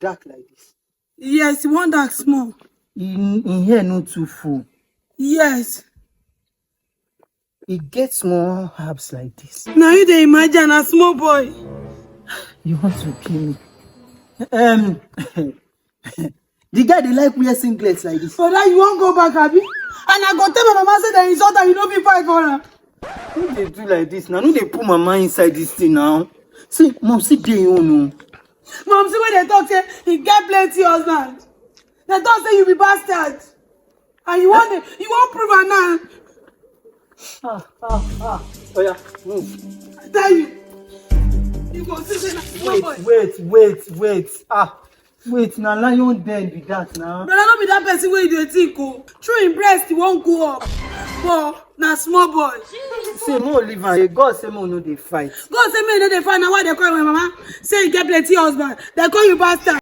dark like this. Yes, you want dark small. In here not too full. Yes. It gets more herbs like this. Now you dey imagine a small boy. You want to kill me? The guy they like wear singlets like this. So that you won't go back, Abby? And I go tell my mama say they insult her, you don't be fight for her. Who they do like this now? Who they put mama inside this thing now? See, mom, see they own. Mom, see when they talk say he get plenty husband. They talk say you be bastard. And you want prove her now. Oh yeah, move. I tell you. You go see say na small boy. Wait, now lion den be that now. Brother, not be that person where you dey think oh. Through him breast, he won't go up. But na small boy. Say more leave am. God say more no dey fight. God say me no dey fight. Now why they call my mama? Say you get plenty husband. They call you bastard.